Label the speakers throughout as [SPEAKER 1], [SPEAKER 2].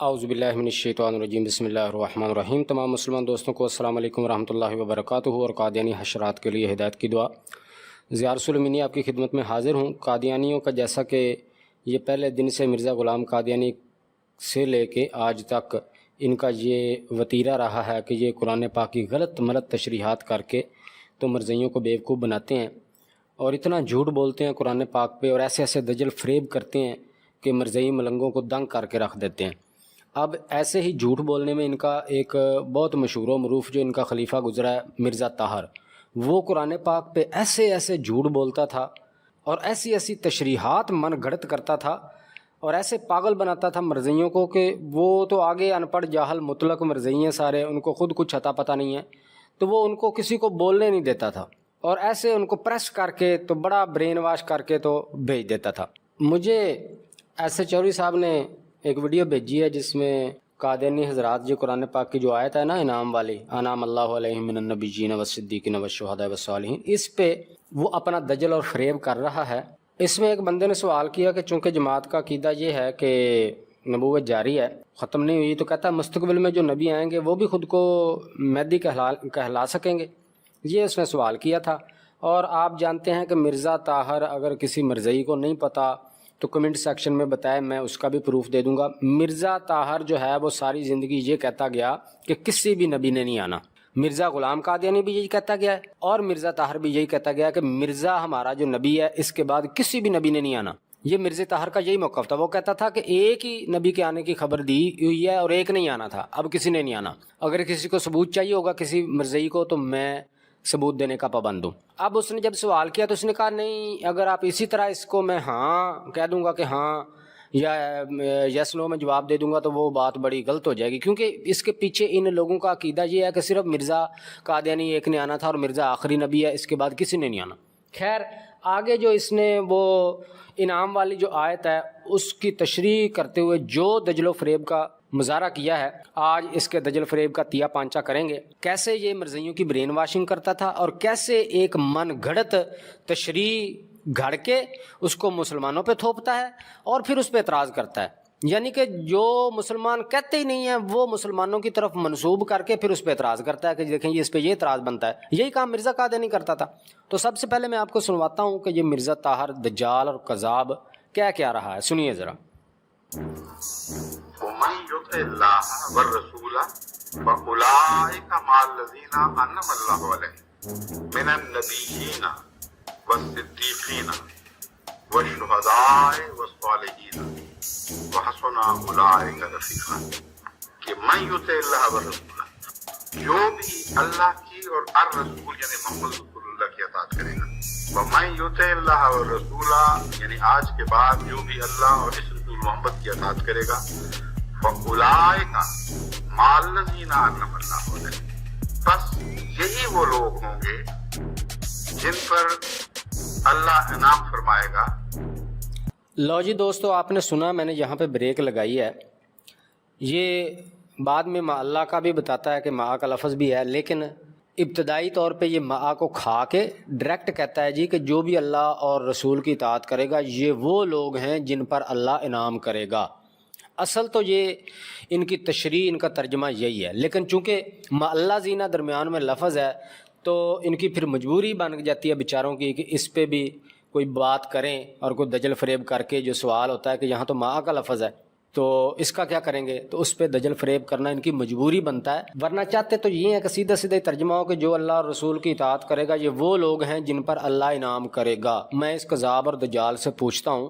[SPEAKER 1] اعوذ باللہ من الشیطان الرجیم بسم اللہ الرحمن الرحیم۔ تمام مسلمان دوستوں کو السلام علیکم ورحمۃ اللہ وبرکاتہ، اور قادیانی حشرات کے لیے ہدایت کی دعا۔ زیار سلیمانی آپ کی خدمت میں حاضر ہوں۔ قادیانیوں کا جیسا کہ یہ پہلے دن سے مرزا غلام قادیانی سے لے کے آج تک ان کا یہ وتیرہ رہا ہے کہ یہ قرآن پاک کی غلط ملت تشریحات کر کے تو مرزائیوں کو بیوقوف بناتے ہیں اور اتنا جھوٹ بولتے ہیں قرآن پاک پہ، اور ایسے ایسے دجل فریب کرتے ہیں کہ مرزائی ملنگوں کو دنگ کر کے رکھ دیتے ہیں۔ اب ایسے ہی جھوٹ بولنے میں ان کا ایک بہت مشہور و معروف جو ان کا خلیفہ گزرا ہے مرزا طاہر، وہ قرآن پاک پہ ایسے ایسے جھوٹ بولتا تھا اور ایسی ایسی تشریحات من گھڑت کرتا تھا اور ایسے پاگل بناتا تھا مرزائیوں کو کہ وہ تو آگے ان پڑھ جاہل مطلق مرزائی ہیں سارے، ان کو خود کچھ عطا پتہ نہیں ہے، تو وہ ان کو کسی کو بولنے نہیں دیتا تھا اور ایسے ان کو پریس کر کے تو بڑا برین واش کر کے تو بھیج دیتا تھا۔ مجھے ایسے چوری صاحب نے ایک ویڈیو بھیجی ہے جس میں قادیانی حضرات جو قرآن پاک کی جو آیت ہے نا انعام والی، انعام اللہ علیہم من النبیین والصدیقین والشہداء والصالحین، اس پہ وہ اپنا دجل اور فریب کر رہا ہے۔ اس میں ایک بندے نے سوال کیا کہ چونکہ جماعت کا عقیدہ یہ ہے کہ نبوت جاری ہے، ختم نہیں ہوئی، تو کہتا ہے مستقبل میں جو نبی آئیں گے وہ بھی خود کو مہدی کہلا سکیں گے؟ یہ اس نے سوال کیا تھا۔ اور آپ جانتے ہیں کہ مرزا طاہر، اگر کسی مرزائی کو نہیں پتہ تو کمنٹ سیکشن میں بتائے، میں اس کا بھی پروف دے دوں گا۔ مرزا طاہر جو ہے وہ ساری زندگی یہ کہتا گیا کہ کسی بھی نبی نے نہیں آنا۔ مرزا غلام قادیانی بھی یہی کہتا گیا ہے اور مرزا طاہر بھی یہی کہتا گیا کہ مرزا ہمارا جو نبی ہے اس کے بعد کسی بھی نبی نے نہیں آنا۔ یہ مرزا طاہر کا یہی موقف تھا، وہ کہتا تھا کہ ایک ہی نبی کے آنے کی خبر دی ہوئی ہے اور ایک نہیں آنا تھا، اب کسی نے نہیں آنا۔ اگر کسی کو ثبوت چاہیے ہوگا کسی مرزائی کو تو میں ثبوت دینے کا پابند ہوں۔ اب اس نے جب سوال کیا تو اس نے کہا نہیں، اگر آپ اسی طرح اس کو میں ہاں کہہ دوں گا کہ ہاں یا یس نو میں جواب دے دوں گا تو وہ بات بڑی غلط ہو جائے گی، کیونکہ اس کے پیچھے ان لوگوں کا عقیدہ یہ ہے کہ صرف مرزا قادیانی ایک نے آنا تھا اور مرزا آخری نبی ہے، اس کے بعد کسی نے نہیں آنا۔ خیر، آگے جو اس نے وہ انعام والی جو آیت ہے اس کی تشریح کرتے ہوئے جو دجل و فریب کا مظاہرہ کیا ہے، آج اس کے دجل فریب کا تیا پانچا کریں گے۔ کیسے یہ مرزائیوں کی برین واشنگ کرتا تھا اور کیسے ایک من گھڑت تشریح گھڑ کے اس کو مسلمانوں پہ تھوپتا ہے اور پھر اس پہ اعتراض کرتا ہے، یعنی کہ جو مسلمان کہتے ہی نہیں ہیں وہ مسلمانوں کی طرف منسوب کر کے پھر اس پہ اعتراض کرتا ہے کہ دیکھیں یہ اس پہ یہ اعتراض بنتا ہے۔ یہی کام مرزا قادیانی کرتا تھا۔ تو سب سے پہلے میں آپ کو سنواتا ہوں کہ یہ مرزا طاہر دجال اور کذاب کیا رہا ہے، سنیے ذرا۔
[SPEAKER 2] ومن يطع الله والرسول فاولئك مع الذين انعم الله عليهم من النبيين والصديقين والشهداء والصالحين وحسن اولئك رفيقا۔ کہ من يطع الله والرسول، جو بھی اللہ کی اور الرسول یعنی محمد رسول اللہ کی اطاعت کرے گا، ومن يطع الله والرسول یعنی آج کے بعد جو بھی اللہ اور اس رسول محمد کی اطاعت کرے گا، فَأُولَٰئِكَ مَعَ الَّذِينَ أَنْعَمَ اللَّهُ عَلَيْهِمْ، بس یہی وہ لوگ ہوں گے جن پر اللہ انعام فرمائے گا۔
[SPEAKER 1] لو جی دوستو، آپ نے سنا، میں نے یہاں پہ بریک لگائی ہے۔ یہ بعد میں مع اللہ کا بھی بتاتا ہے کہ مع کا لفظ بھی ہے، لیکن ابتدائی طور پہ یہ مع کو کھا کے ڈائریکٹ کہتا ہے جی کہ جو بھی اللہ اور رسول کی اطاعت کرے گا یہ وہ لوگ ہیں جن پر اللہ انعام کرے گا۔ اصل تو یہ ان کی تشریح، ان کا ترجمہ یہی ہے، لیکن چونکہ مع اللہ زینہ درمیان میں لفظ ہے تو ان کی پھر مجبوری بن جاتی ہے بیچاروں کی کہ اس پہ بھی کوئی بات کریں اور کوئی دجل فریب کر کے جو سوال ہوتا ہے کہ یہاں تو مع کا لفظ ہے تو اس کا کیا کریں گے، تو اس پہ دجل فریب کرنا ان کی مجبوری بنتا ہے، ورنہ چاہتے تو یہ ہے کہ سیدھا سیدھا ترجمہ ہو کہ جو اللہ اور رسول کی اطاعت کرے گا یہ وہ لوگ ہیں جن پر اللہ انعام کرے گا۔ میں اس کذاب اور دجال سے پوچھتا ہوں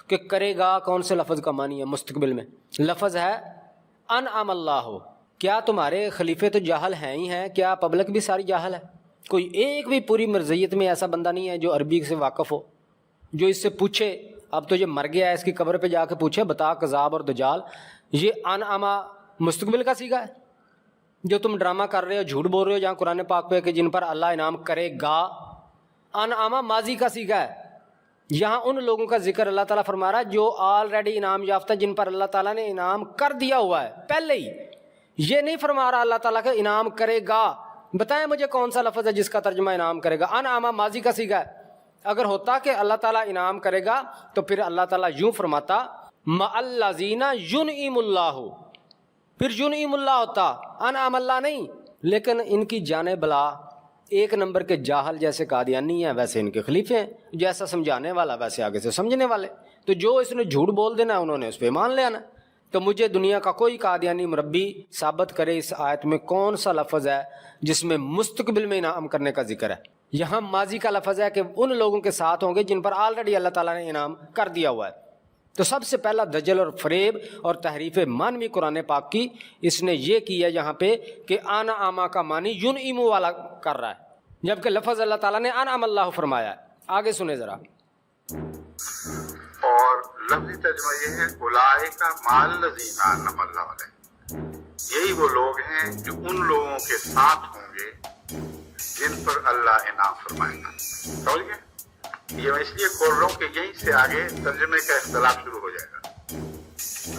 [SPEAKER 1] کہ کرے گا کون سے لفظ کا معنی ہے مستقبل میں؟ لفظ ہے انعم اللہ۔ کیا تمہارے خلیفے تو جاہل ہیں ہی ہیں؟ کیا پبلک بھی ساری جاہل ہے؟ کوئی ایک بھی پوری مرزیت میں ایسا بندہ نہیں ہے جو عربی سے واقف ہو، جو اس سے پوچھے، اب تو یہ مر گیا ہے، اس کی قبر پہ جا کے پوچھے بتا کذاب اور دجال یہ انعما مستقبل کا صیغہ ہے جو تم ڈرامہ کر رہے ہو، جھوٹ بول رہے ہو جہاں قرآن پاک پہ کہ جن پر اللہ انعام کرے گا؟ انعما ماضی کا صیغہ ہے، یہاں ان لوگوں کا ذکر اللہ تعالیٰ فرما رہا ہے جو آلریڈی انعام یافتہ، جن پر اللہ تعالیٰ نے انعام کر دیا ہوا ہے پہلے ہی۔ یہ نہیں فرما رہا اللہ تعالیٰ کہ انعام کرے گا۔ بتائیں مجھے کون سا لفظ ہے جس کا ترجمہ انعام کرے گا؟ انعما ماضی کا صیغہ ہے۔ اگر ہوتا کہ اللہ تعالیٰ انعام کرے گا تو پھر اللہ تعالیٰ یوں فرماتا مع الذین ینعم اللہ، پھر ینعم اللہ ہوتا، انعم اللہ نہیں. لیکن ان کی جانے بلا ایک نمبر کے جاہل جیسے قادیانی ہیں ویسے ان کے خلیفے ہیں، جیسا سمجھانے والا ویسے آگے سے سمجھنے والے. تو جو اس نے جھوٹ بول دینا انہوں نے اس پہ مان لے آنا. تو مجھے دنیا کا کوئی قادیانی مربی ثابت کرے اس آیت میں کون سا لفظ ہے جس میں مستقبل میں انعام کرنے کا ذکر ہے. یہاں ماضی کا لفظ ہے کہ ان لوگوں کے ساتھ ہوں گے جن پر آلریڈی اللہ تعالیٰ نے انعام کر دیا ہوا ہے. تو سب سے پہلا دجل اور فریب اور تحریف مانوی قرآن پاک کی اس نے یہ کیا یہاں پہ کہ آنا آما کا معنی ینعم والا کر رہا ہے، جبکہ لفظ اللہ تعالیٰ نے انعم اللہ فرمایا ہے. آگے سنیں ذرا.
[SPEAKER 2] اور لفظی ترجمہ یہ ہے اولئک مع الذین انعم اللہ علیہم، یہی وہ لوگ ہیں جو ان لوگوں کے ساتھ ہوں گے جن پر اللہ انعام فرمائے گا. سمجھ گئے؟ یہ میں اس لیے کھول رہا ہوں کہ یہیں سے آگے ترجمے کا اختلاف شروع ہو جائے گا.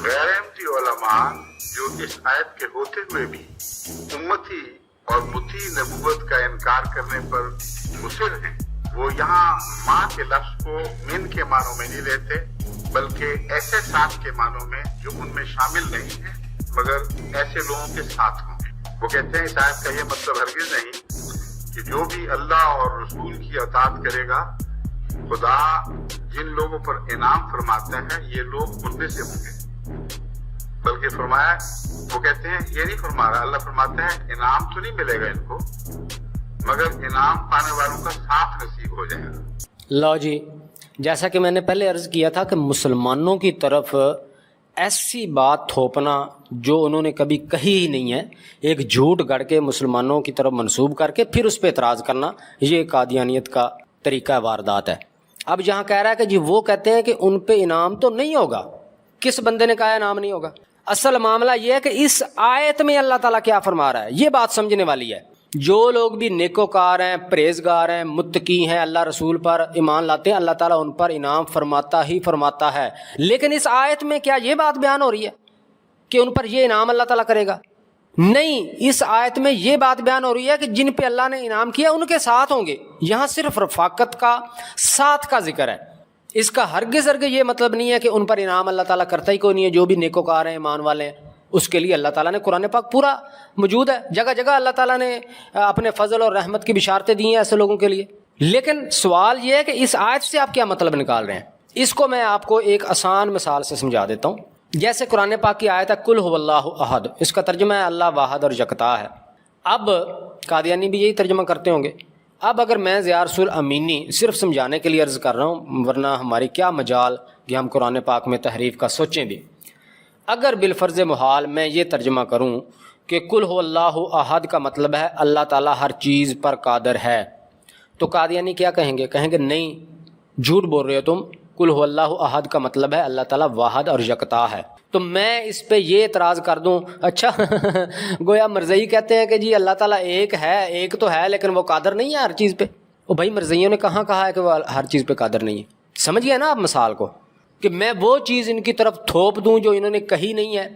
[SPEAKER 2] غیر احمدی علماء جو اس آیت کے ہوتے ہوئے بھی امتی اور متی نبوت کا انکار کرنے پر مصر ہیں، وہ یہاں ماں کے لفظ کو من کے معنوں میں نہیں لیتے بلکہ ایسے ساتھ کے معنوں میں جو ان میں شامل نہیں ہیں مگر ایسے لوگوں کے ساتھ ہوں گے. وہ کہتے ہیں اس آیت کا یہ مطلب ہرگز نہیں کہ جو بھی اللہ اور رسول کی اطاعت کرے گا خدا جن لوگوں پر انعام فرماتا ہے یہ لوگ ان میں سے ہوں گے، بلکہ فرمایا وہ کہتے ہیں یہ نہیں فرما رہا، اللہ فرماتا ہے انعام تو نہیں ملے گا ان کو مگر انعام پانے والوں کا ساتھ نصیب ہو جائے گا.
[SPEAKER 1] لو جی، جیسا کہ میں نے پہلے عرض کیا تھا کہ مسلمانوں کی طرف ایسی بات تھوپنا جو انہوں نے کبھی کہی ہی نہیں ہے، ایک جھوٹ گڑھ کے مسلمانوں کی طرف منسوب کر کے پھر اس پہ اعتراض کرنا، یہ قادیانیت کا طریقہ واردات ہے. اب جہاں کہہ رہا ہے کہ جی وہ کہتے ہیں کہ ان پہ انعام تو نہیں ہوگا، کس بندے نے کہا انعام نہیں ہوگا؟ اصل معاملہ یہ ہے کہ اس آیت میں اللہ تعالیٰ کیا فرما رہا ہے، یہ بات سمجھنے والی ہے. جو لوگ بھی نیکوکار ہیں، پرہیزگار ہیں، متقی ہیں، اللہ رسول پر ایمان لاتے ہیں، اللہ تعالیٰ ان پر انعام فرماتا ہی فرماتا ہے. لیکن اس آیت میں کیا یہ بات بیان ہو رہی ہے کہ ان پر یہ انعام اللہ تعالیٰ کرے گا؟ نہیں، اس آیت میں یہ بات بیان ہو رہی ہے کہ جن پہ اللہ نے انعام کیا ان کے ساتھ ہوں گے. یہاں صرف رفاقت کا، ساتھ کا ذکر ہے. اس کا ہرگز یہ مطلب نہیں ہے کہ ان پر انعام اللہ تعالیٰ کرتا ہی کوئی نہیں ہے. جو بھی نیکوکار ہیں، ایمان والے ہیں، اس کے لیے اللہ تعالیٰ نے قرآن پاک پورا موجود ہے، جگہ جگہ اللہ تعالیٰ نے اپنے فضل اور رحمت کی بشارتیں دی ہیں ایسے لوگوں کے لیے. لیکن سوال یہ ہے کہ اس آیت سے آپ کیا مطلب نکال رہے ہیں. اس کو میں آپ کو ایک آسان مثال سے سمجھا دیتا ہوں. جیسے قرآن پاک کی آیت ہے کل هو اللہ احد، اس کا ترجمہ ہے اللہ واحد اور یکتا ہے. اب قادیانی بھی یہی ترجمہ کرتے ہوں گے. اب اگر میں ضیاء رسول امینی صرف سمجھانے کے لیے عرض کر رہا ہوں، ورنہ ہماری کیا مجال کہ ہم قرآن پاک میں تحریف کا سوچیں بھی. اگر بالفرض محال میں یہ ترجمہ کروں کہ کل هو اللہ احد کا مطلب ہے اللہ تعالیٰ ہر چیز پر قادر ہے، تو قادیانی کیا کہیں گے؟ کہیں گے نہیں، جھوٹ بول رہے ہو تم، کل هو اللہ احد کا مطلب ہے اللہ تعالیٰ واحد اور یکتا ہے. تو میں اس پہ یہ اعتراض کر دوں، اچھا گویا مرزئی کہتے ہیں کہ جی اللہ تعالیٰ ایک ہے، ایک تو ہے لیکن وہ قادر نہیں ہے ہر چیز پہ. او بھائی، مرزئیوں نے کہاں کہا ہے کہ وہ ہر چیز پہ قادر نہیں ہے؟ سمجھ گیا نا آپ مثال کو، کہ میں وہ چیز ان کی طرف تھوپ دوں جو انہوں نے کہی نہیں ہے.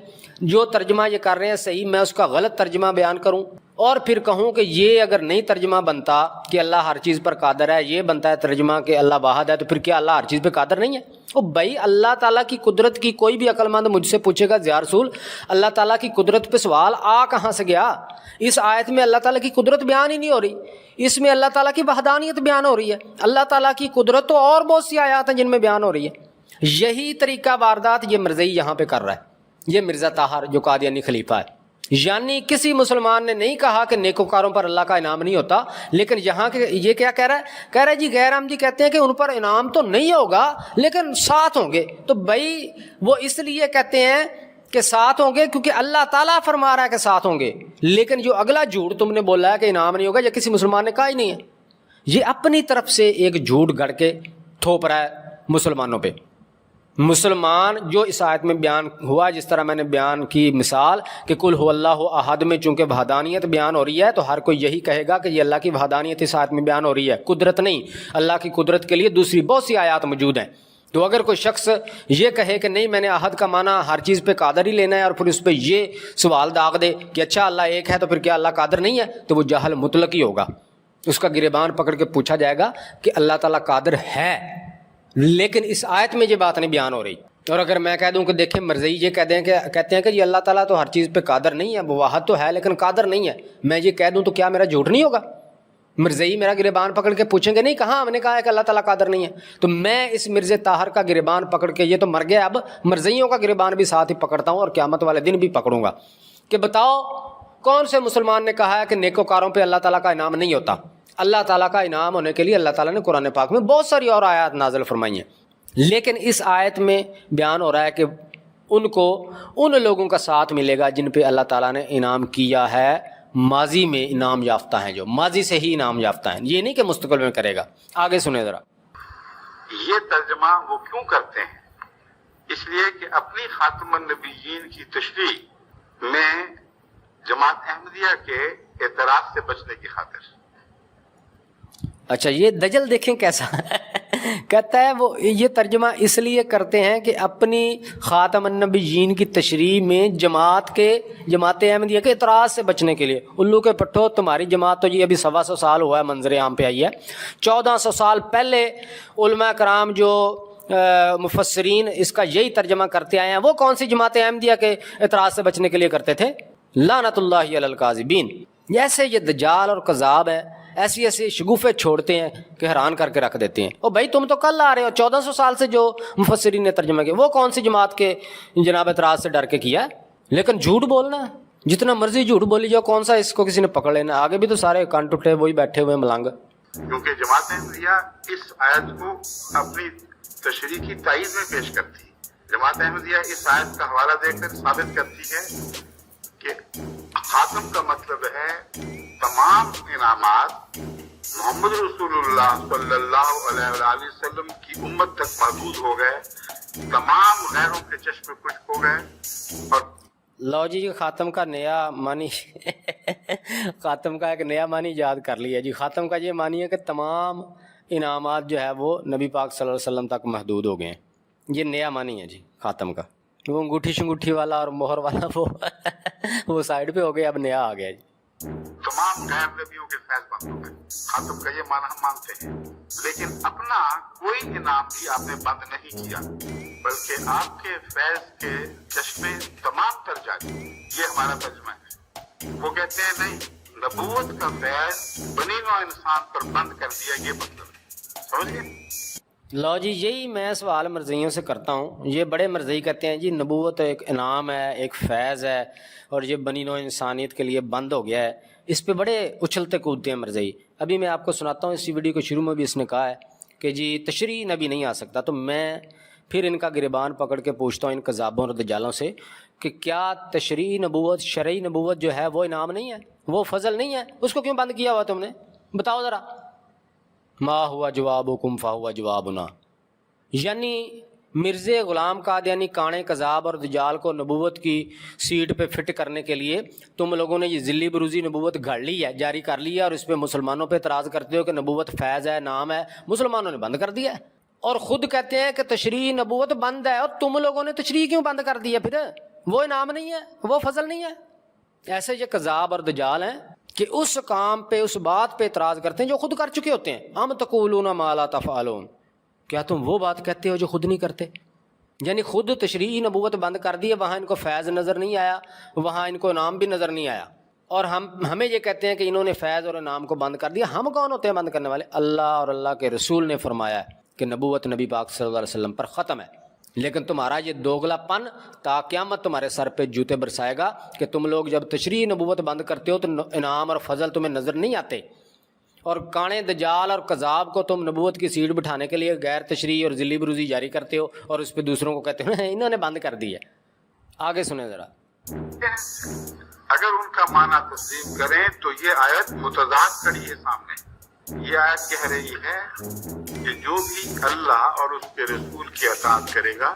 [SPEAKER 1] جو ترجمہ یہ کر رہے ہیں صحیح، میں اس کا غلط ترجمہ بیان کروں اور پھر کہوں کہ یہ اگر نہیں ترجمہ بنتا کہ اللہ ہر چیز پر قادر ہے، یہ بنتا ہے ترجمہ کہ اللہ واحد ہے، تو پھر کیا اللہ ہر چیز پہ قادر نہیں ہے؟ او بھائی، اللہ تعالیٰ کی قدرت کی کوئی بھی عقل مند مجھ سے پوچھے گا ضیاء رسول اللہ تعالیٰ کی قدرت پہ سوال آ کہاں سے گیا؟ اس آیت میں اللہ تعالیٰ کی قدرت بیان ہی نہیں ہو رہی، اس میں اللہ تعالیٰ کی وحدانیت بیان ہو رہی ہے. اللہ تعالیٰ کی قدرت تو اور بہت سی آیات ہیں جن میں بیان ہو رہی ہے. یہی طریقہ واردات یہ مرزئی یہاں پہ کر رہا ہے، یہ مرزا طاہر جو قادیانی خلیفہ ہے. یعنی کسی مسلمان نے نہیں کہا کہ نیکوکاروں پر اللہ کا انعام نہیں ہوتا، لیکن یہاں کے یہ کیا کہہ رہا ہے؟ کہہ رہا ہے جی غیر احمدی کہتے ہیں کہ ان پر انعام تو نہیں ہوگا لیکن ساتھ ہوں گے. تو بھائی وہ اس لیے کہتے ہیں کہ ساتھ ہوں گے کیونکہ اللہ تعالیٰ فرما رہا ہے کہ ساتھ ہوں گے. لیکن جو اگلا جھوٹ تم نے بولا ہے کہ انعام نہیں ہوگا، یہ کسی مسلمان نے کہا ہی نہیں ہے. یہ اپنی طرف سے ایک جھوٹ گڑھ کے تھوپ رہا ہے مسلمانوں پہ. مسلمان جو اس آیت میں بیان ہوا، جس طرح میں نے بیان کی مثال کہ کل هو اللہ احد میں چونکہ وحدانیت بیان ہو رہی ہے تو ہر کوئی یہی کہے گا کہ یہ اللہ کی وحدانیت اس آیت میں بیان ہو رہی ہے، قدرت نہیں. اللہ کی قدرت کے لیے دوسری بہت سی آیات موجود ہیں. تو اگر کوئی شخص یہ کہے کہ نہیں میں نے احد کا معنی ہر چیز پہ قادر ہی لینا ہے اور پھر اس پہ یہ سوال داغ دے کہ اچھا اللہ ایک ہے تو پھر کیا اللہ قادر نہیں ہے، تو وہ جہل مطلق ہی ہوگا. اس کا گریبان پکڑ کے پوچھا جائے گا کہ اللہ تعالیٰ قادر ہے، لیکن اس آیت میں یہ بات نہیں بیان ہو رہی. اور اگر میں کہہ دوں کہ دیکھیں مرزئی یہ کہتے ہیں کہ جی اللہ تعالیٰ تو ہر چیز پہ قادر نہیں ہے، وہ واحد تو ہے لیکن قادر نہیں ہے، میں یہ کہہ دوں تو کیا میرا جھوٹ نہیں ہوگا؟ مرزئی میرا گریبان پکڑ کے پوچھیں گے نہیں کہاں ہم نے کہا ہے کہ اللہ تعالیٰ قادر نہیں ہے، تو میں اس مرزا طاہر کا گریبان پکڑ کے، یہ تو مر گیا، اب مرزئیوں کا گریبان بھی ساتھ ہی پکڑتا ہوں اور قیامت والے دن بھی پکڑوں گا کہ بتاؤ کون سے مسلمان نے کہا ہے کہ نیکوکاروں پہ اللہ تعالیٰ کا انعام نہیں ہوتا؟ اللہ تعالیٰ کا انعام ہونے کے لیے اللہ تعالیٰ نے قرآن پاک میں بہت ساری اور آیات نازل فرمائی ہیں، لیکن اس آیت میں بیان ہو رہا ہے کہ ان کو ان لوگوں کا ساتھ ملے گا جن پہ اللہ تعالیٰ نے انعام کیا ہے، ماضی میں انعام یافتہ ہیں، جو ماضی سے ہی انعام یافتہ ہیں، یہ نہیں کہ مستقبل میں کرے گا۔ آگے سنیں ذرا۔
[SPEAKER 2] یہ ترجمہ وہ کیوں کرتے ہیں؟ اس لیے کہ اپنی خاتم النبیین کی تشریح میں جماعت احمدیہ کے اعتراض سے بچنے کی خاطر۔
[SPEAKER 1] اچھا یہ دجل دیکھیں کیسا کہتا ہے وہ یہ ترجمہ اس لیے کرتے ہیں کہ اپنی خاتم النبیین کی تشریح میں جماعت احمدیہ کے اعتراض سے بچنے کے لیے۔ الو کے پٹھو تمہاری جماعت تو یہ ابھی 125 سال ہوا ہے، منظر عام پہ آئی ہے، 1400 سال پہلے علماء کرام جو مفسرین اس کا یہی ترجمہ کرتے آئے ہیں، وہ کون سی جماعت احمدیہ کے اعتراض سے بچنے کے لیے کرتے تھے؟ لعنت اللہ علی الکاذبین۔ ایسے یہ دجال اور کذاب ہے، ایسی ایسی شگوفے چھوڑتے ہیں کہ حیران کر کے رکھ دیتے ہیں۔ او بھائی تم تو کل آ رہے ہو، 1400 سال سے جو مفسرین نے ترجمہ کیا وہ کون سی جماعت کے جناب اعتراض سے ڈر کے کیا ہے؟ لیکن جھوٹ بولنا ہے، جتنا مرضی جھوٹ بولی جاؤ، کون سا اس کو کسی نے پکڑ لینا؟ آگے بھی تو سارے کان ٹوٹے وہی بیٹھے ہوئے ملنگ۔
[SPEAKER 2] کیونکہ جماعت احمدیہ اس آیت کو اپنی تشریح کی تائید میں پیش کرتی ہے۔ جماعت احمدیہ اس آیت کا حوالہ دے کر ثابت کرتی ہے کہ خاتم کا مطلب ہے تمام انعامات محمد رسول اللہ صلی اللہ علیہ وآلہ وسلم کی امت تک محدود ہو گئے، تمام غیروں کے چشم خشک ہو گئے۔ اور
[SPEAKER 1] لو جی خاتم کا نیا معنی خاتم کا ایک نیا معنی یاد کر لیا جی۔ خاتم کا یہ معنی ہے کہ تمام انعامات جو ہے وہ نبی پاک صلی اللہ علیہ وسلم تک محدود ہو گئے ہیں، یہ نیا معنی ہے جی خاتم کا۔ وہ انگوٹھی شنگوٹھی والا اور مہر والا وہ سائڈ پہ ہو گیا، اب نیا آ گیا جی۔
[SPEAKER 2] تمام غیر نبیوں کے فیض بند ہو گئے، خاتم کا یہ معنی ہم مانتے ہیں، لیکن اپنا کوئی انعام بھی آپ نے بند نہیں کیا، بلکہ آپ کے فیض کے چشمے تمام تر جاری۔ یہ ہمارا ترجمہ ہے۔ وہ کہتے ہیں نہیں، نبوت کا فیض بنی نوع انسان پر بند کر دیا، یہ مطلب ہے، سمجھ گئے؟
[SPEAKER 1] لو جی یہی میں سوال مرزئیوں سے کرتا ہوں۔ یہ بڑے مرزئی کہتے ہیں جی نبوت ایک انعام ہے، ایک فیض ہے، اور یہ بنی نوع انسانیت کے لیے بند ہو گیا ہے۔ اس پہ بڑے اچھلتے کودتے ہیں مرزئی۔ ابھی میں آپ کو سناتا ہوں، اسی ویڈیو کے شروع میں بھی اس نے کہا ہے کہ جی تشریح نبی نہیں آ سکتا، تو میں پھر ان کا گریبان پکڑ کے پوچھتا ہوں ان کذابوں اور دجالوں سے کہ کیا تشریح نبوت، شرعی نبوت جو ہے وہ انعام نہیں ہے، وہ فضل نہیں ہے؟ اس کو کیوں بند کیا ہوا تم نے؟ بتاؤ ذرا۔ ما ہوا جوابکم فہوا جوابنا، یعنی مرزا غلام قادیانی کانے کذاب اور دجال کو نبوت کی سیٹ پہ فٹ کرنے کے لیے تم لوگوں نے یہ ذلی بروزی نبوت گھڑ لی ہے، جاری کر لی ہے، اور اس پہ مسلمانوں پہ اعتراض کرتے ہو کہ نبوت فیض ہے، نام ہے، مسلمانوں نے بند کر دیا ہے، اور خود کہتے ہیں کہ تشریح نبوت بند ہے، اور تم لوگوں نے تشریح کیوں بند کر دی ہے؟ پھر وہ انعام نہیں ہے، وہ فضل نہیں ہے۔ ایسے یہ کذاب اور دجال ہیں کہ اس کام پہ، اس بات پہ اعتراض کرتے ہیں جو خود کر چکے ہوتے ہیں۔ ام تقولون ما لا تفعلون، کیا تم وہ بات کہتے ہو جو خود نہیں کرتے؟ یعنی خود تشریح نبوت بند کر دی ہے، وہاں ان کو فیض نظر نہیں آیا، وہاں ان کو انعام بھی نظر نہیں آیا، اور ہمیں یہ کہتے ہیں کہ انہوں نے فیض اور انعام کو بند کر دیا۔ ہم کون ہوتے ہیں بند کرنے والے؟ اللہ اور اللہ کے رسول نے فرمایا ہے کہ نبوت نبی پاک صلی اللہ علیہ وسلم پر ختم ہے، لیکن تمہارا یہ دوگلا پن تا قیامت تمہارے سر پہ جوتے برسائے گا کہ تم لوگ جب تشریح نبوت بند کرتے ہو تو انعام اور فضل تمہیں نظر نہیں آتے، اور کانے دجال اور کذاب کو تم نبوت کی سیٹ بٹھانے کے لیے غیر تشریح اور ذلی بروزی جاری کرتے ہو، اور اس پہ دوسروں کو کہتے ہو انہوں نے بند کر دی ہے۔ آگے سنیں ذرا۔
[SPEAKER 2] اگر ان کا معنی تسلیم کریں تو یہ آیت متضاد کھڑی ہے سامنے۔ یہ آیت کہہ رہی ہے کہ جو بھی اللہ اور اس کے رسول کی اطاعت کرے گا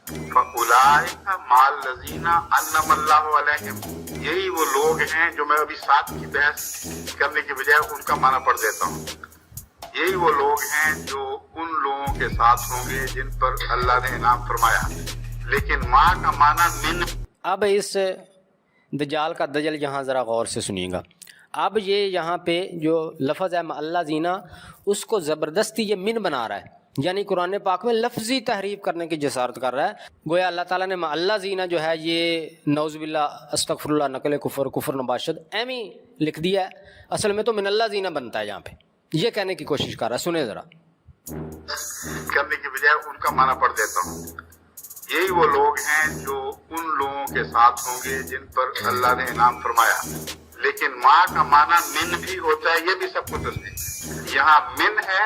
[SPEAKER 2] فَأُولَٰئِکَ مَعَ الَّذِينَ أَنْعَمَ اللَّهُ عَلَيْهِمْ، یہی وہ لوگ ہیں جو میں ابھی ساتھ کی بحث کرنے کے بجائے ان کا معنی پڑھ دیتا ہوں، یہی وہ لوگ ہیں جو ان لوگوں کے ساتھ ہوں گے جن پر اللہ نے انعام فرمایا۔ لیکن ماں کا معنی من۔
[SPEAKER 1] اب اس دجال کا دجل یہاں ذرا غور سے سنیے گا۔ اب یہ یہاں پہ جو لفظ ہے اللہ زینہ، اس کو زبردستی یہ من بنا رہا ہے یعنی قرآن پاک میں لفظی تحریف کرنے کی جسارت کر رہا ہے. گویا اللہ تعالیٰ نے اللہ زینہ جو ہے یہ نعوذ باللہ استغفر اللہ نقل کفر نباشد ایمی لکھ دیا ہے، اصل میں تو من اللہ زینہ بنتا ہے. یہاں پہ یہ کہنے کی کوشش کر رہا ہے. سنیں ذرا.
[SPEAKER 2] کرنے کی بجائے ان کا معنی پڑھ دیتا ہوں. یہی وہ لوگ ہیں جو ان لوگوں کے ساتھ ہوں گے جن پر اللہ نے انعام فرمایا. لیکن ماں کا معنی من بھی ہوتا ہے، یہ بھی سب کو تصدیق. یہاں من ہے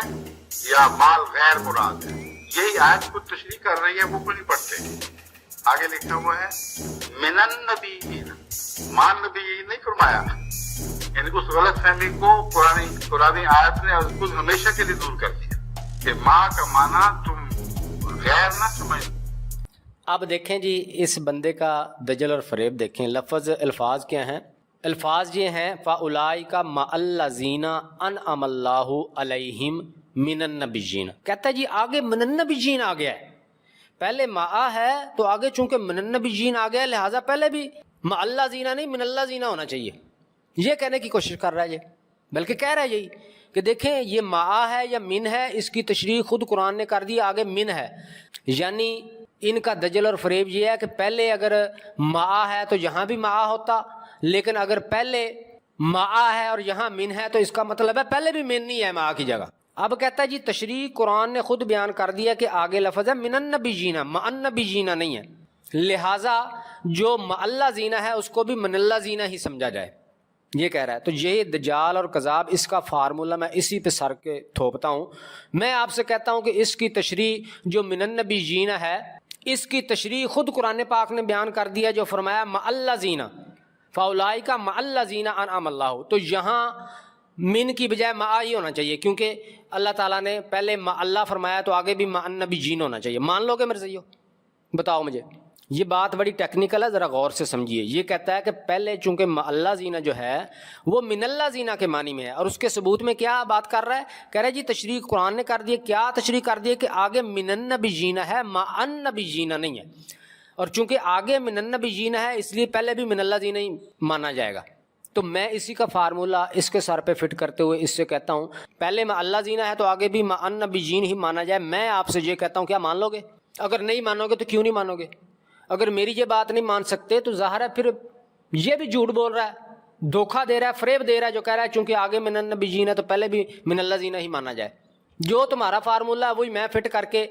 [SPEAKER 2] یا مال غیر مراد ہے. یہی آیت کو تشریح کر رہی ہے، وہ کو نہیں پڑھتے. آگے لکھا ہوا ہے من النبیین، ماں نبی نہیں فرمایا. یعنی اس غلط فہمی کو قرآن آیت نے اس کو ہمیشہ کے لیے دور کر دیا کہ ماں کا معنی تم غیر نہ سمجھ.
[SPEAKER 1] اب دیکھیں جی اس بندے کا دجل اور فریب دیکھیں. الفاظ کیا ہیں؟ الفاظ یہ ہیں فَأُولَٰئِکَ مَعَ الَّذِینَ أَنْعَمَ اللَّهُ عَلَیْہِم مِّنَ النَّبِیِّینَ. کہتا ہے جی آگے من النبیین آ گیا ہے. پہلے مَعَ ہے تو آگے چونکہ من النبیین آ گیا ہے لہٰذا پہلے بھی مَعَ الَّذِینَ نہیں من الَّذِینَ ہونا چاہیے. یہ کہنے کی کوشش کر رہا ہے یہ، بلکہ کہہ رہا ہے یہی کہ دیکھیں یہ مَعَ ہے یا من ہے، اس کی تشریح خود قرآن نے کر دی، آگے من ہے. یعنی ان کا دجل اور فریب یہ ہے کہ پہلے اگر مَعَ ہے تو یہاں بھی مَعَ ہوتا، لیکن اگر پہلے مَعَ ہے اور یہاں من ہے تو اس کا مطلب ہے پہلے بھی من نہیں ہے مَعَ کی جگہ. اب کہتا ہے جی تشریح قرآن نے خود بیان کر دیا کہ آگے لفظ ہے من النبیین، مع النبیین نہیں ہے، لہٰذا جو مع اللہ زینہ ہے اس کو بھی من اللہ زینہ ہی سمجھا جائے. یہ کہہ رہا ہے. تو یہ دجال اور کذاب اس کا فارمولہ میں اسی پہ سر کے تھوپتا ہوں. میں آپ سے کہتا ہوں کہ اس کی تشریح جو من النبیین ہے اس کی تشریح خود قرآن پاک نے بیان کر دیا، جو فرمایا مع الذین فاولئک مع الذین انعم اللہ. تو یہاں من کی بجائے مع ہی ہونا چاہیے، کیونکہ اللہ تعالیٰ نے پہلے مع اللہ فرمایا تو آگے بھی مع النبیین ہونا چاہیے. مان لو گے میرے سے؟ بتاؤ مجھے. یہ بات بڑی ٹیکنیکل ہے، ذرا غور سے سمجھیے. یہ کہتا ہے کہ پہلے چونکہ مع اللہ زینہ جو ہے وہ من اللہ زینہ کے معنی میں ہے، اور اس کے ثبوت میں کیا بات کر رہا ہے؟ کہہ رہا ہے جی تشریح قرآن نے کر دی. کیا تشریح کر دی کہ آگے من النبیین ہے، مع النبیین نہیں ہے. اور چونکہ آگے من النبیین ہے اس لیے پہلے بھی من اللہ زینہ ہی مانا جائے گا. تو میں اسی کا فارمولہ اس کے سر پہ فٹ کرتے ہوئے اس سے کہتا ہوں پہلے مع اللہ زینہ ہے تو آگے بھی مع النبیین ہی مانا جائے. میں آپ سے یہ کہتا ہوں کیا مان لو گے؟ اگر نہیں مانو گے تو کیوں نہیں مانو گے؟ اگر میری یہ بات نہیں مان سکتے تو ظاہر ہے پھر یہ بھی جھوٹ بول رہا ہے، دھوکہ دے رہا ہے، فریب دے رہا ہے، جو کہہ رہا ہے چونکہ آگے من النبیین ہے تو پہلے بھی من اللہ زینہ ہی مانا جائے. جو تمہارا فارمولہ ہے وہی میں فٹ کر کے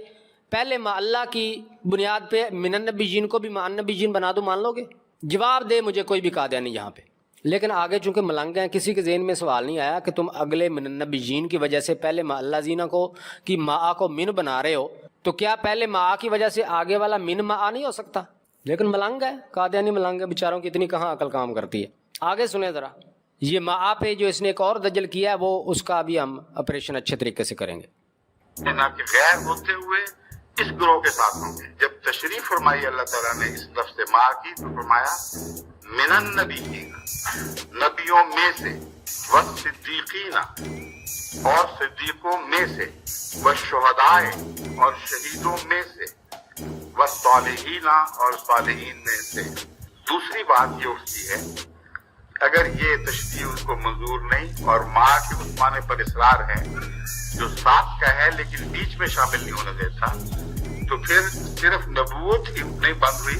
[SPEAKER 1] پہلے مع اللہ کی بنیاد پہ من النبیین کو بھی مع النبیین بنا دو. مان لو گے؟ جواب دے مجھے کوئی بھی قادیانی یہاں پہ. لیکن آگے چونکہ ملنگ ہیں کسی کے ذہن میں سوال نہیں آیا کہ تم اگلے من النبیین کی وجہ سے پہلے مع اللہ زینہ کو کی مع کو من بنا رہے ہو، تو کیا پہلے مع کی وجہ سے آگے والا من مع نہیں ہو سکتا؟ لیکن ملنگ ہے، قادیانی ملنگ ہے، بیچاروں کی اتنی کہاں عقل کام کرتی ہے. آگے سنیں ذرا. یہ مع پہ جو اس نے ایک اور دجل کیا ہے وہ اس کا بھی ہم آپریشن اچھے طریقے سے کریں گے.
[SPEAKER 2] جناب کے غیر ہوتے ہوئے اس گروہ کے ساتھ ہوں گے. جب تشریح فرمائی اللہ تعالیٰ نے اس لفظ مع کی تو فرمایا من النبیین، نبیوں میں سے، والصدیقین، اور صدیقوں میں سے، والشہداء، اور شہیدوں میں سے، والصالحین، اور صالحین میں سے. دوسری بات یہ اٹھتی ہے اگر یہ تشریح ان کو منظور نہیں اور مع کے اس معنی پر اصرار ہے جو ساتھ کا ہے لیکن بیچ میں شامل نہیں ہونے دیتا، تو پھر صرف نبوت ہی نہیں بند ہوئی،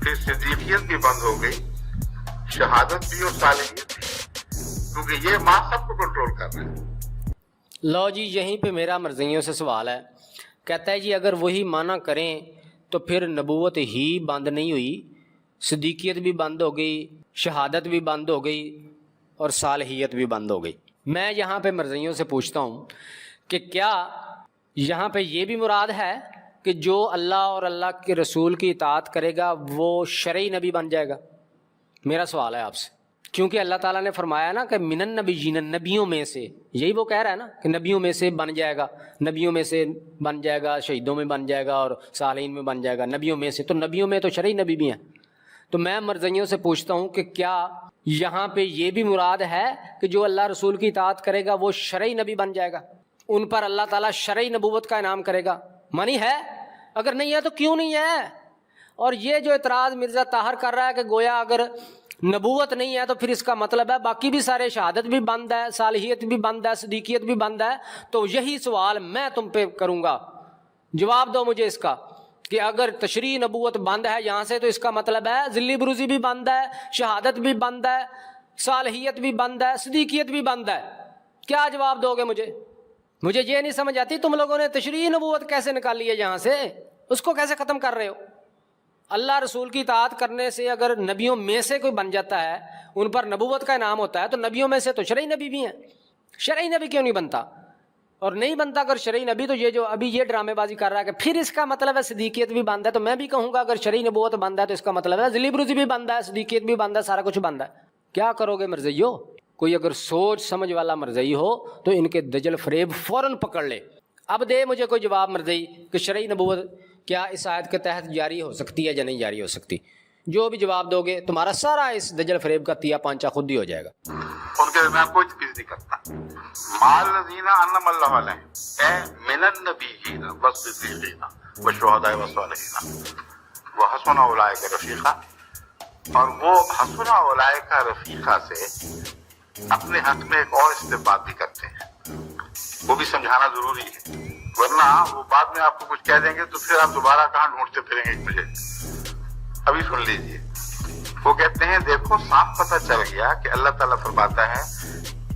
[SPEAKER 2] پھر صدیقیت بھی بند ہو گئی، شہادت بھی اور صالحیت بھی، کیونکہ یہ مع سب کو کنٹرول کر رہا ہے.
[SPEAKER 1] لو جی یہیں پہ میرا مرضیوں سے سوال ہے. کہتا ہے جی اگر وہی معنی کریں تو پھر نبوت ہی بند نہیں ہوئی، صدیقیت بھی بند ہو گئی، شہادت بھی بند ہو گئی اور صالحیت بھی بند ہو گئی. میں یہاں پہ مرضیوں سے پوچھتا ہوں کہ کیا یہاں پہ یہ بھی مراد ہے کہ جو اللہ اور اللہ کے رسول کی اطاعت کرے گا وہ شرعی نبی بن جائے گا؟ میرا سوال ہے آپ سے، کیونکہ اللہ تعالیٰ نے فرمایا نا کہ من النبیین، نبیوں میں سے، یہی وہ کہہ رہا ہے نا کہ نبیوں میں سے بن جائے گا، نبیوں میں سے بن جائے گا، شہیدوں میں بن جائے گا اور صالحین میں بن جائے گا. نبیوں میں سے، تو نبیوں میں تو شرعی نبی بھی ہیں. تو میں مرضیوں سے پوچھتا ہوں کہ کیا یہاں پہ یہ بھی مراد ہے کہ جو اللہ رسول کی اطاعت کرے گا وہ شرعی نبی بن جائے گا، ان پر اللہ تعالیٰ شرعی نبوت کا انعام کرے گا؟ مانی ہے؟ اگر نہیں ہے تو کیوں نہیں ہے؟ اور یہ جو اعتراض مرزا طاہر کر رہا ہے کہ گویا اگر نبوت نہیں ہے تو پھر اس کا مطلب ہے باقی بھی سارے شہادت بھی بند ہے، صالحیت بھی بند ہے، صدیقیت بھی بند ہے. تو یہی سوال میں تم پہ کروں گا، جواب دو مجھے اس کا کہ اگر تشریح نبوت بند ہے یہاں سے تو اس کا مطلب ہے ذلی بروزی بھی بند ہے، شہادت بھی بند ہے، صالحیت بھی بند ہے، صدیقیت بھی بند ہے. کیا جواب دو گے مجھے یہ نہیں سمجھ آتی تم لوگوں نے تشریح نبوت کیسے نکالی ہے یہاں سے، اس کو کیسے ختم کر رہے ہو؟ اللہ رسول کی اطاعت کرنے سے اگر نبیوں میں سے کوئی بن جاتا ہے، ان پر نبوت کا انعام ہوتا ہے، تو نبیوں میں سے تو شرعی نبی بھی ہیں. شرعی نبی کیوں نہیں بنتا؟ اور نہیں بنتا اگر شرعی نبی تو یہ جو ابھی یہ ڈرامے بازی کر رہا ہے کہ پھر اس کا مطلب ہے صدیقیت بھی بند ہے. تو میں بھی کہوں گا اگر شرعی نبوت بند ہے تو اس کا مطلب ہے ذلی بروزی بھی بند ہے، صدیقیت بھی بند ہے، سارا کچھ بند ہے. کیا کرو گے مرزائیو؟ کوئی اگر سوچ سمجھ والا مرزائی ہو تو ان کے دجل فریب فوراً پکڑ لے. اب دے مجھے کوئی جواب مرزائی کہ شرعی نبوت کیا اس آیت کے تحت جاری ہو سکتی ہے یا نہیں جاری ہو سکتی. جو بھی جواب دو گے تمہارا سارا اس دجل فریب کا تیا پانچا خود ہی ہو جائے گا.
[SPEAKER 2] ان کے درمیان کوئی تمیز نہیں کرتا. مال الذین انعم اللہ علیہم اے من النبیین والصدیقین والشہداء والصالحین وحسن اولئک رفیقا. اور وہ حسن اولئک رفیقا سے اپنے حق میں ایک اور استنباط بھی کرتے ہیں، وہ بھی سمجھانا ضروری ہے، ورنہ وہ بعد میں آپ کو کچھ کہہ دیں گے تو پھر آپ دوبارہ کہاں ڈھونڈتے پھریں گے مجھے. ابھی سن لیجئے. وہ کہتے ہیں دیکھو صاف پتہ چل گیا کہ اللہ تعالیٰ فرماتا ہے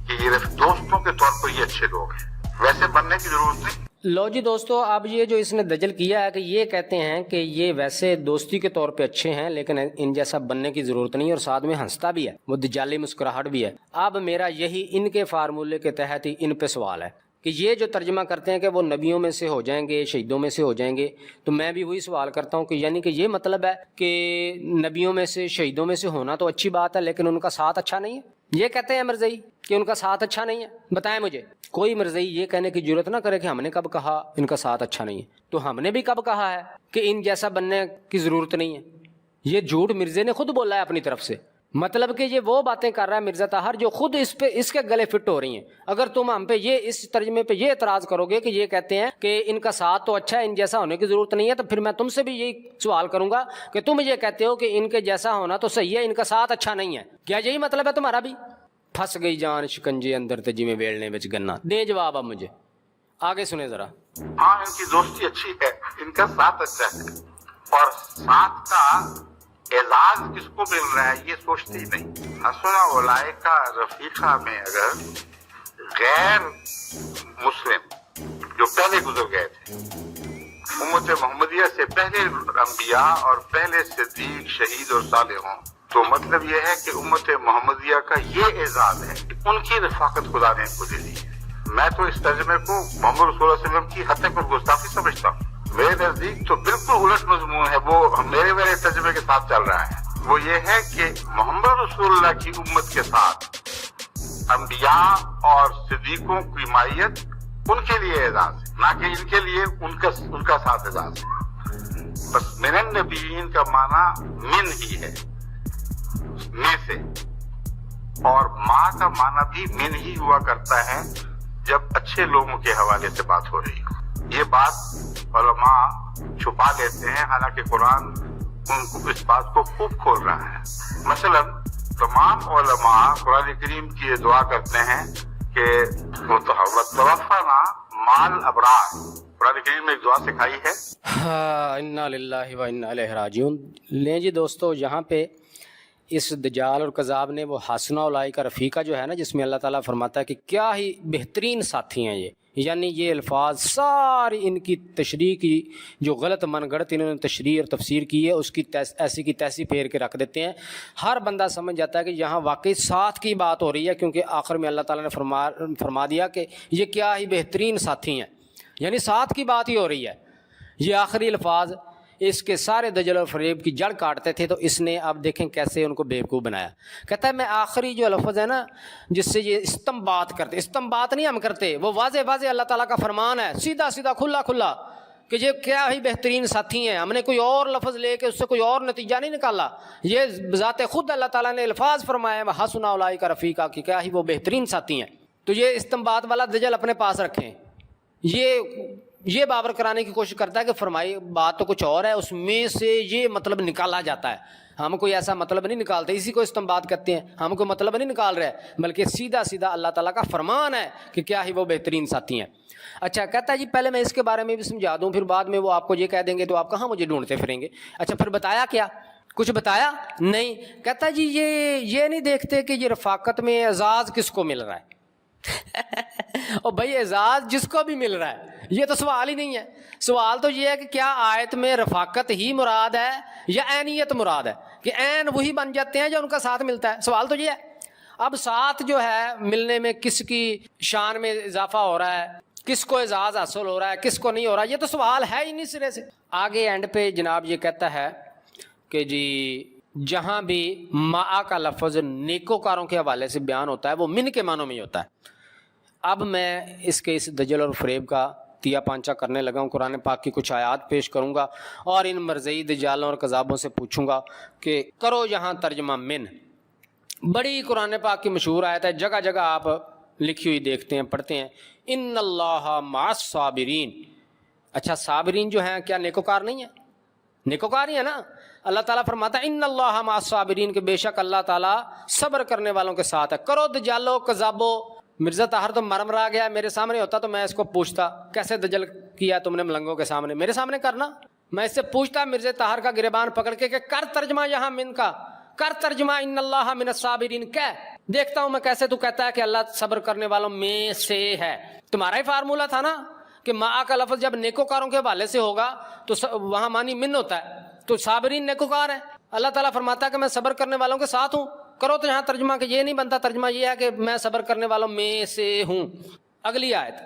[SPEAKER 2] کہ یہ دوستوں کے طور پر یہ اچھے لوگ ہیں، ویسے بننے کی ضرورت نہیں.
[SPEAKER 1] لو جی دوستو، اب یہ جو اس نے دجل کیا ہے کہ یہ کہتے ہیں کہ یہ ویسے دوستی کے طور پہ اچھے ہیں لیکن ان جیسا بننے کی ضرورت نہیں، اور ساتھ میں ہنستا بھی ہے، وہ دجالی مسکراہٹ بھی ہے. اب میرا یہی ان کے فارمولے کے تحت ہی ان پہ سوال ہے کہ یہ جو ترجمہ کرتے ہیں کہ وہ نبیوں میں سے ہو جائیں گے، شہیدوں میں سے ہو جائیں گے، تو میں بھی وہی سوال کرتا ہوں کہ یعنی کہ یہ مطلب ہے کہ نبیوں میں سے شہیدوں میں سے ہونا تو اچھی بات ہے لیکن ان کا ساتھ اچھا نہیں ہے. یہ کہتے ہیں مرزائی کہ ان کا ساتھ اچھا نہیں ہے. بتائیں مجھے کوئی مرزائی یہ کہنے کی جرت نہ کرے کہ ہم نے کب کہا ان کا ساتھ اچھا نہیں ہے. تو ہم نے بھی کب کہا ہے کہ ان جیسا بننے کی ضرورت نہیں ہے؟ یہ جھوٹ مرزے نے خود بولا ہے اپنی طرف سے. مطلب کہ یہ وہ باتیں کر رہا ہے مرزا طاہر جو خود اس کے گلے فٹ ہو رہی ہیں. اگر تم ہم پہ یہ اس ترجمے پہ یہ اعتراض کرو گے کہ یہ کہتے ہیں کہ ان کا ساتھ تو اچھا ہے، ان جیسا ہونے کی ضرورت نہیں ہے، تو پھر میں تم سے بھی یہی سوال کروں گا کہ تم یہ کہتے ہو کہ ان کے جیسا ہونا تو صحیح ہے، ان کا ساتھ اچھا نہیں ہے، کیا یہی مطلب ہے تمہارا بھی؟ پھنس گئی جان شکنجے اندر تے جی میں ویلنے وچ گنا. دے جواب اب مجھے، آگے سنیں ذرا.
[SPEAKER 2] ہاں ان کی دوستی اچھی ہے، ان کا ساتھ اچھا ہے، اور ساتھ کا اعزاز کس کو مل رہا ہے یہ سوچتے ہی نہیں. حسن اولئک رفیقہ میں اگر غیر مسلم جو پہلے گزر گئے تھے، امت محمدیہ سے پہلے انبیاء اور پہلے صدیق شہید اور صالح ہوں، تو مطلب یہ ہے کہ امت محمدیہ کا یہ اعزاز ہے کہ ان کی رفاقت خدا نے ان کو دے دی ہے. میں تو اس ترجمے کو محمد رسول اللہ علیہ وسلم کی حد تک گستاخی سمجھتا ہوں. میرے نزدیک تو بالکل الٹ مضمون ہے، وہ میرے ترجمے کے ساتھ چل رہا ہے. وہ یہ ہے کہ محمد رسول اللہ کی امت کے ساتھ انبیاء اور صدیقوں کی مائیت ان کے لیے اعزاز ہے، نہ کہ ان کے لیے ان کا ساتھ اعزاز ہے. بس من النبیین کا معنی من ہی ہے، میں سے، اور ماں کا معنی بھی من ہی ہوا کرتا ہے جب اچھے لوگوں کے حوالے سے بات ہو رہی ہو. یہ بات علماء چھپا لیتے ہیں، حالانکہ قرآن ان کو اس بات کو خوب کھول رہا ہے. مثلا تمام علماء قرآن کریم کی یہ دعا کرتے ہیں کہ توفنا مال ابرار. قرآن کریم میں ایک دعا سکھائی ہے،
[SPEAKER 1] انا للہ و انا الیہ راجعون. لیں جی دوستو، یہاں پہ اس دجال اور کذاب نے وہ حسنہ اولئک رفیقہ جو ہے نا، جس میں اللہ تعالیٰ فرماتا ہے کہ کیا ہی بہترین ساتھی ہیں یہ، یعنی یہ الفاظ ساری ان کی تشریح کی جو غلط من گڑت انہوں نے تشریح اور تفسیر کی ہے اس کی ایسی کی تیسی پھیر کے رکھ دیتے ہیں. ہر بندہ سمجھ جاتا ہے کہ یہاں واقعی ساتھ کی بات ہو رہی ہے، کیونکہ آخر میں اللہ تعالیٰ نے فرما دیا کہ یہ کیا ہی بہترین ساتھی ہیں، یعنی ساتھ کی بات ہی ہو رہی ہے. یہ آخری الفاظ اس کے سارے دجل اور فریب کی جڑ کاٹتے تھے، تو اس نے اب دیکھیں کیسے ان کو بیوقوف بنایا. کہتا ہے میں آخری جو لفظ ہے نا جس سے یہ استنباط کرتے، استنباط نہیں ہم کرتے، وہ واضح واضح اللہ تعالیٰ کا فرمان ہے، سیدھا سیدھا کھلا کھلا کہ یہ کیا ہی بہترین ساتھی ہیں. ہم نے کوئی اور لفظ لے کے اس سے کوئی اور نتیجہ نہیں نکالا، یہ بذات خود اللہ تعالیٰ نے الفاظ فرمایا ہے حسنہ اولئک رفیقہ کہ کیا ہی وہ بہترین ساتھی ہیں. تو یہ استنباط والا دجل اپنے پاس رکھیں، یہ یہ باور کرانے کی کوشش کرتا ہے کہ فرمائی بات تو کچھ اور ہے، اس میں سے یہ مطلب نکالا جاتا ہے. ہم کوئی ایسا مطلب نہیں نکالتے، اسی کو استنباط کہتے ہیں. ہم کوئی مطلب نہیں نکال رہے، بلکہ سیدھا سیدھا اللہ تعالیٰ کا فرمان ہے کہ کیا ہی وہ بہترین ساتھی ہیں. اچھا کہتا ہے جی پہلے میں اس کے بارے میں بھی سمجھا دوں، پھر بعد میں وہ آپ کو یہ کہہ دیں گے تو آپ کہاں مجھے ڈھونڈتے پھریں گے. اچھا پھر بتایا کیا؟ کچھ بتایا نہیں. کہتا ہے جی یہ نہیں دیکھتے کہ یہ رفاقت میں اعزاز کس کو مل رہا ہے. اور بھائی اعزاز جس کو بھی مل رہا ہے، یہ تو سوال ہی نہیں ہے. سوال تو یہ ہے کہ کیا آیت میں رفاقت ہی مراد ہے یا عینیت مراد ہے، کہ عین وہی بن جاتے ہیں جو ان کا ساتھ ملتا ہے. سوال تو یہ ہے. اب ساتھ جو ہے ملنے میں کس کی شان میں اضافہ ہو رہا ہے، کس کو اعزاز حاصل ہو رہا ہے، کس کو نہیں ہو رہا، یہ تو سوال ہے ہی نہیں سرے سے. آگے اینڈ پہ جناب یہ کہتا ہے کہ جی جہاں بھی معا کا لفظ نیکوکاروں کے حوالے سے بیان ہوتا ہے وہ من کے معنوں میں ہی ہوتا ہے. اب میں اس کے اس دجل اور فریب کا تیا پانچا کرنے لگا ہوں. قرآن پاک کی کچھ آیات پیش کروں گا اور ان مرزئی دجالوں اور کذابوں سے پوچھوں گا کہ کرو یہاں ترجمہ من. بڑی قرآن پاک کی مشہور آیت ہے، جگہ جگہ آپ لکھی ہوئی دیکھتے ہیں، پڑھتے ہیں، ان اللہ مع الصابرین. اچھا صابرین جو ہیں کیا نیکوکار نہیں ہیں؟ نیکوکار ہی ہے نا. اللہ تعالیٰ فرماتا ہے ان اللہ مع الصابرین، کہ بے شک اللہ تعالیٰ صبر کرنے والوں کے ساتھ ہے. کرو دجالو کذابو. مرزا طاہر تو مرمرا گیا، میرے سامنے ہوتا تو میں اس کو پوچھتا کیسے دجل کیا تم نے ملنگوں کے سامنے، میرے سامنے کرنا. میں اس سے پوچھتا مرزا طاہر کا گریبان پکڑ کے کہ کر ترجمہ یہاں من کا، کر ترجمہ ان اللہ من الصابرین. کہ دیکھتا ہوں میں کیسے تو کہتا ہے کہ اللہ صبر کرنے والوں میں سے ہے. تمہارا ہی فارمولہ تھا نا کہ معا کا لفظ جب نیکوکاروں کے حوالے سے ہوگا تو وہاں معنی من ہوتا ہے، تو صابرین نیکوکار ہے. اللہ تعالیٰ فرماتا ہے کہ میں صبر کرنے والوں کے ساتھ ہوں. کرو تو یہاں ترجمہ کہ یہ نہیں بنتا، ترجمہ یہ ہے کہ میں صبر کرنے والوں میں سے ہوں. اگلی آیت